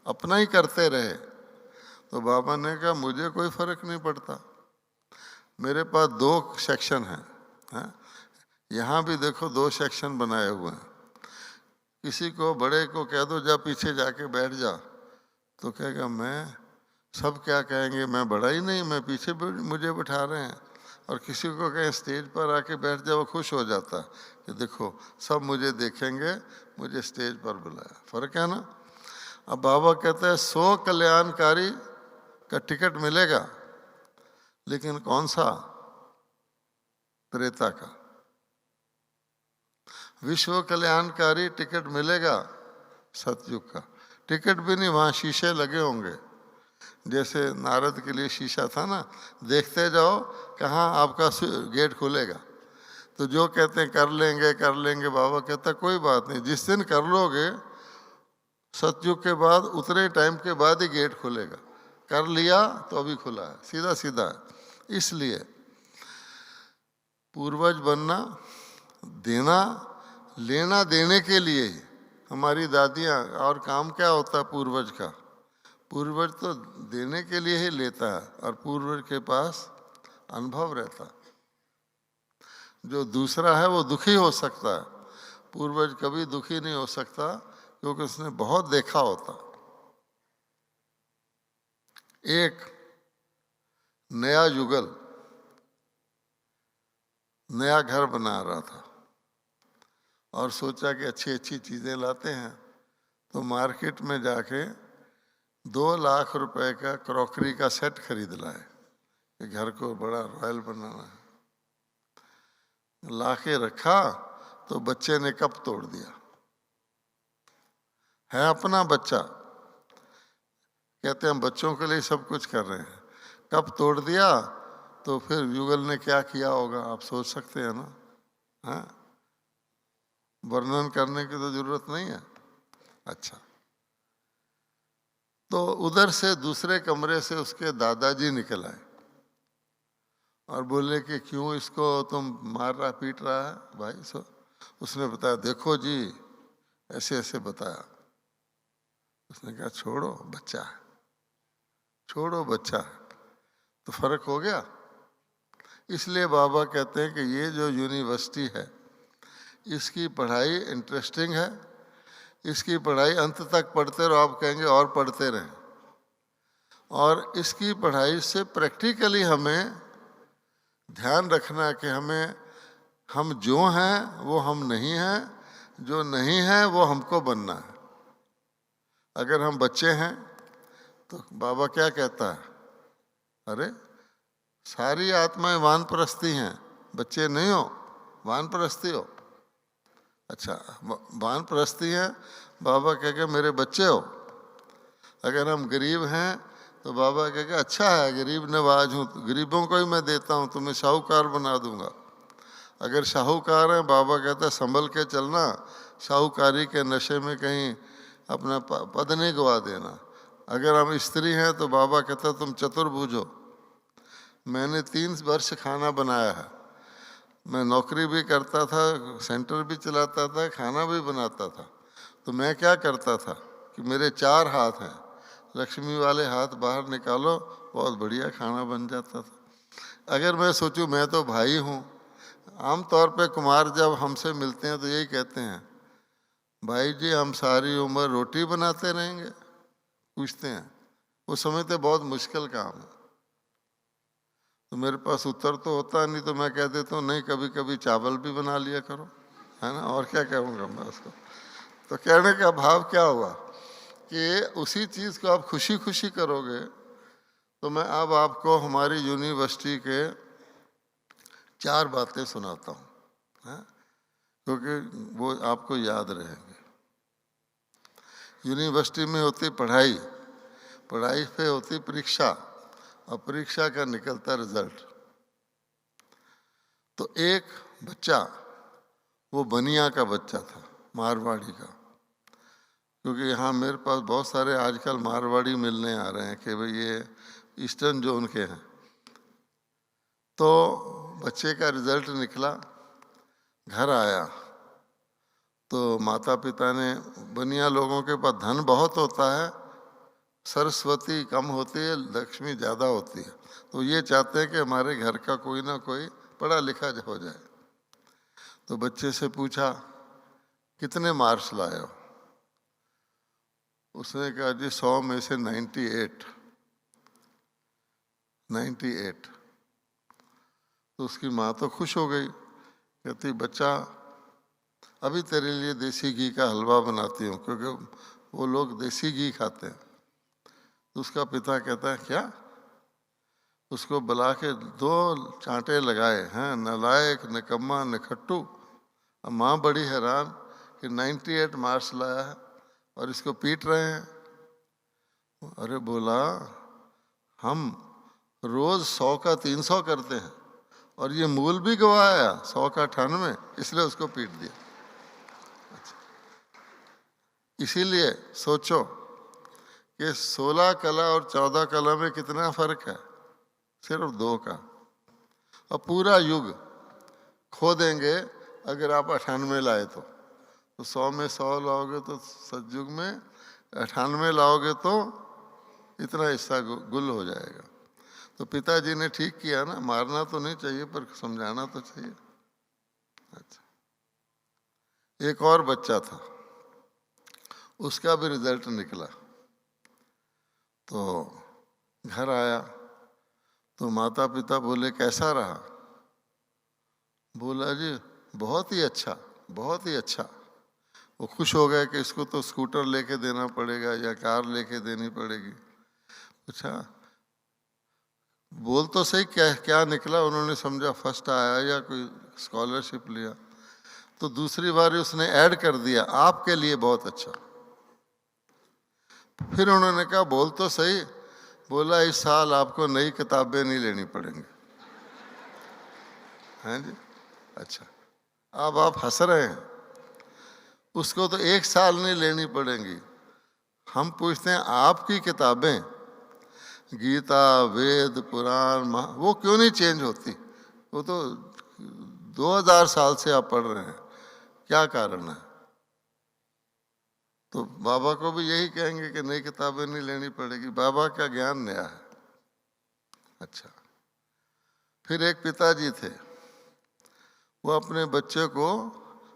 अपना ही करते रहे तो बाबा ने कहा मुझे कोई फर्क नहीं पड़ता। मेरे पास 2 सेक्शन हैं, यहाँ भी देखो 2 सेक्शन बनाए हुए हैं। किसी को बड़े को कह दो जा पीछे जाके बैठ जा, तो कहेगा मैं, सब क्या कहेंगे, मैं बड़ा ही नहीं, मैं पीछे मुझे बिठा रहे हैं। और किसी को कहें स्टेज पर आके बैठ जाओ, खुश हो जाता है कि देखो सब मुझे देखेंगे, मुझे स्टेज पर बुलाया। फर्क है ना? अब बाबा कहते हैं 100 कल्याणकारी का टिकट मिलेगा, लेकिन कौन सा? त्रेता का। विश्व कल्याणकारी टिकट मिलेगा सतयुग का। टिकट भी नहीं, वहाँ शीशे लगे होंगे, जैसे नारद के लिए शीशा था ना, देखते जाओ कहाँ आपका गेट खुलेगा। तो जो कहते हैं कर लेंगे, बाबा कहता कोई बात नहीं, जिस दिन कर लोगे सतयुग के बाद उतने टाइम के बाद ही गेट खुलेगा। कर लिया तो अभी खुला है, सीधा सीधा है। इसलिए पूर्वज बनना, देना लेना देने के लिए ही हमारी दादियाँ, और काम क्या होता है पूर्वज का? पूर्वज तो देने के लिए ही लेता है, और पूर्वज के पास अनुभव रहता है। जो दूसरा है वो दुखी हो सकता है, पूर्वज कभी दुखी नहीं हो सकता, क्योंकि उसने बहुत देखा होता। एक नया युगल नया घर बना रहा था और सोचा कि अच्छी अच्छी चीज़ें लाते हैं, तो मार्केट में जाके 2 लाख रुपए का क्रॉकरी का सेट खरीद लाए कि घर को बड़ा रॉयल बनाना है। ला के रखा तो बच्चे ने कप तोड़ दिया। है अपना बच्चा, कहते हैं बच्चों के लिए सब कुछ कर रहे हैं, कप तोड़ दिया तो फिर युगल ने क्या किया होगा आप सोच सकते हैं ना। हाँ, वर्णन करने की तो जरूरत नहीं है। अच्छा, तो उधर से दूसरे कमरे से उसके दादाजी निकल आए और बोले कि क्यों इसको तुम मार रहा पीट रहा है भाई? उसने बताया देखो जी, ऐसे ऐसे बताया। उसने कहा छोड़ो बच्चा है, छोड़ो बच्चा है। तो फर्क हो गया। इसलिए बाबा कहते हैं कि ये जो यूनिवर्सिटी है इसकी पढ़ाई इंटरेस्टिंग है, इसकी पढ़ाई अंत तक पढ़ते रहो, आप कहेंगे और पढ़ते रहें। और इसकी पढ़ाई से प्रैक्टिकली हमें ध्यान रखना कि हम जो हैं वो हम नहीं हैं, जो नहीं है वो हमको बनना है। अगर हम बच्चे हैं तो बाबा क्या कहता है, अरे सारी आत्माएं वानप्रस्थी हैं, बच्चे नहीं हो, वानप्रस्थी हो। अच्छा, वानप्रस्थी हैं, बाबा कहेगा मेरे बच्चे हो। अगर हम गरीब हैं तो बाबा कहेगा अच्छा है, गरीब नवाज हूँ, गरीबों को ही मैं देता हूँ, तुम्हें साहूकार बना दूंगा। अगर साहूकार हैं, बाबा कहता है संभल के चलना, साहूकारी के नशे में कहीं अपना पद नहीं गवा देना। अगर हम स्त्री हैं तो बाबा कहता है तुम चतुर्भुज हो। मैंने 3 वर्ष खाना बनाया है, मैं नौकरी भी करता था, सेंटर भी चलाता था, खाना भी बनाता था। तो मैं क्या करता था कि मेरे 4 हाथ हैं, लक्ष्मी वाले हाथ बाहर निकालो, बहुत बढ़िया खाना बन जाता था। अगर मैं सोचूं मैं तो भाई हूँ, आमतौर पे कुमार जब हमसे मिलते हैं तो यही कहते हैं भाई जी हम सारी उम्र रोटी बनाते रहेंगे, पूछते हैं। वो समझते बहुत मुश्किल काम है। तो मेरे पास उत्तर तो होता नहीं, तो मैं कह देता हूँ नहीं, कभी कभी चावल भी बना लिया करो, है ना, और क्या कहूँगा मैं उसको। तो कहने का भाव क्या हुआ कि उसी चीज़ को आप खुशी खुशी करोगे। तो मैं अब आपको हमारी यूनिवर्सिटी के 4 बातें सुनाता हूँ, क्योंकि वो आपको याद रहेंगे। यूनिवर्सिटी में होती पढ़ाई, पढ़ाई पे होती परीक्षा, और परीक्षा का निकलता रिजल्ट। तो एक बच्चा, वो बनिया का बच्चा था, मारवाड़ी का, क्योंकि यहाँ मेरे पास बहुत सारे आजकल मारवाड़ी मिलने आ रहे हैं कि भाई ये ईस्टर्न जोन के हैं। तो बच्चे का रिजल्ट निकला, घर आया तो माता पिता ने, बनिया लोगों के पास धन बहुत होता है, सरस्वती कम होती है, लक्ष्मी ज़्यादा होती है। तो ये चाहते हैं कि हमारे घर का कोई ना कोई पढ़ा लिखा हो जाए। तो बच्चे से पूछा कितने मार्क्स लाए हो? उसने कहा जी 100 में से 98। तो उसकी माँ तो खुश हो गई, कहती बच्चा अभी तेरे लिए देसी घी का हलवा बनाती हूँ, क्योंकि वो लोग देसी घी खाते हैं। तो उसका पिता कहता है क्या? उसको बुला के 2 चांटे लगाए हैं, नालायक, निकम्मा, निखट्टू। अब माँ बड़ी हैरान कि 98 मार्क्स लाया है और इसको पीट रहे हैं। अरे बोला हम रोज 100 का 300 करते हैं और ये मूल भी गवाया 100 का 98, इसलिए उसको पीट दिया। इसीलिए सोचो कि 16 कला और 14 कला में कितना फर्क है, सिर्फ 2 का। और पूरा युग खो देंगे अगर आप 98 लाए तो 100 में 100 लाओगे तो सतयुग में 98 लाओगे तो इतना हिस्सा गुल हो जाएगा। तो पिताजी ने ठीक किया ना, मारना तो नहीं चाहिए पर समझाना तो चाहिए। अच्छा, एक और बच्चा था, उसका भी रिजल्ट निकला। तो घर आया तो माता पिता बोले कैसा रहा? बोला जी बहुत ही अच्छा, बहुत ही अच्छा। वो खुश हो गए कि इसको तो स्कूटर लेके देना पड़ेगा या कार लेके देनी पड़ेगी। अच्छा, बोल तो सही क्या क्या निकला? उन्होंने समझा फर्स्ट आया या कोई स्कॉलरशिप लिया। तो दूसरी बार उसने ऐड कर दिया आपके लिए बहुत अच्छा। फिर उन्होंने कहा बोल तो सही। बोला इस साल आपको नई किताबें नहीं लेनी पड़ेंगी। हैं जी? अच्छा, अब आप हंस रहे हैं। उसको तो 1 साल नहीं लेनी पड़ेंगी। हम पूछते हैं आपकी किताबें गीता, वेद, पुराण, वो क्यों नहीं चेंज होती? वो तो 2000 साल से आप पढ़ रहे हैं, क्या कारण है? तो बाबा को भी यही कहेंगे कि नई किताबें नहीं लेनी पड़ेगी, बाबा का ज्ञान नया है। अच्छा, फिर एक पिताजी थे, वो अपने बच्चे को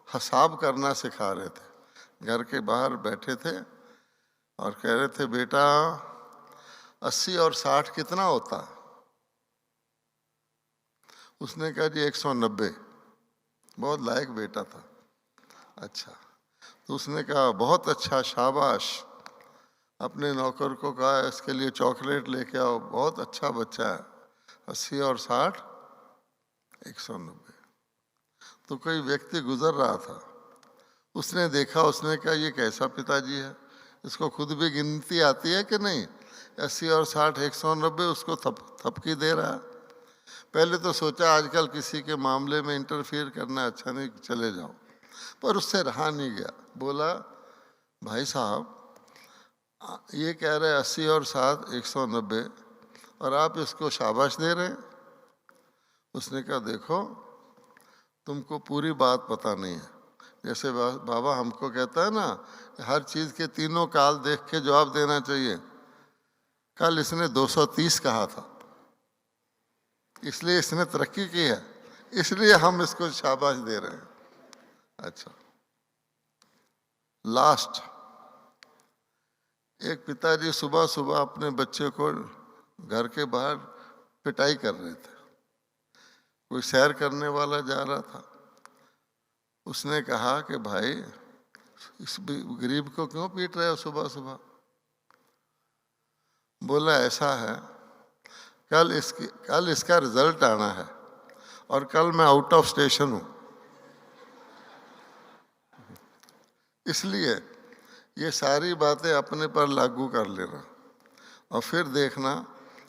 हिसाब करना सिखा रहे थे। घर के बाहर बैठे थे और कह रहे थे बेटा 80 और 60 कितना होता? उसने कहा जी 190। बहुत लायक बेटा था। अच्छा, तो उसने कहा बहुत अच्छा, शाबाश। अपने नौकर को कहा इसके लिए चॉकलेट लेके आओ, बहुत अच्छा बच्चा है। 80 और 60 190। तो कोई व्यक्ति गुजर रहा था, उसने देखा, उसने कहा ये कैसा पिताजी है, इसको खुद भी गिनती आती है कि नहीं? 80 और 60 190 उसको थपकी दे रहा है। पहले तो सोचा आजकल किसी के मामले में इंटरफियर करना अच्छा नहीं, चले जाओ, पर उससे रहा नहीं गया। बोला भाई साहब ये कह रहे 80 और 60 190 और आप इसको शाबाश दे रहे हैं। उसने कहा देखो तुमको पूरी बात पता नहीं है। जैसे बाबा हमको कहता है ना हर चीज के तीनों काल देख के जवाब देना चाहिए। कल इसने 230 कहा था, इसलिए इसने तरक्की की है, इसलिए हम इसको शाबाश दे रहे हैं। अच्छा, लास्ट, एक पिताजी सुबह सुबह अपने बच्चे को घर के बाहर पिटाई कर रहे थे। कोई सैर करने वाला जा रहा था, उसने कहा कि भाई इस गरीब को क्यों पीट रहे हो सुबह सुबह? बोला ऐसा है कल इसका रिजल्ट आना है और कल मैं आउट ऑफ स्टेशन हूं, इसलिए ये सारी बातें अपने पर लागू कर लेना और फिर देखना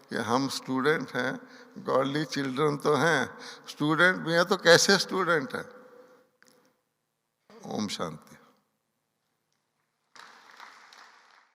कि हम स्टूडेंट हैं, गॉडली चिल्ड्रन तो हैं, स्टूडेंट भी हैं तो कैसे स्टूडेंट हैं। ओम शांति।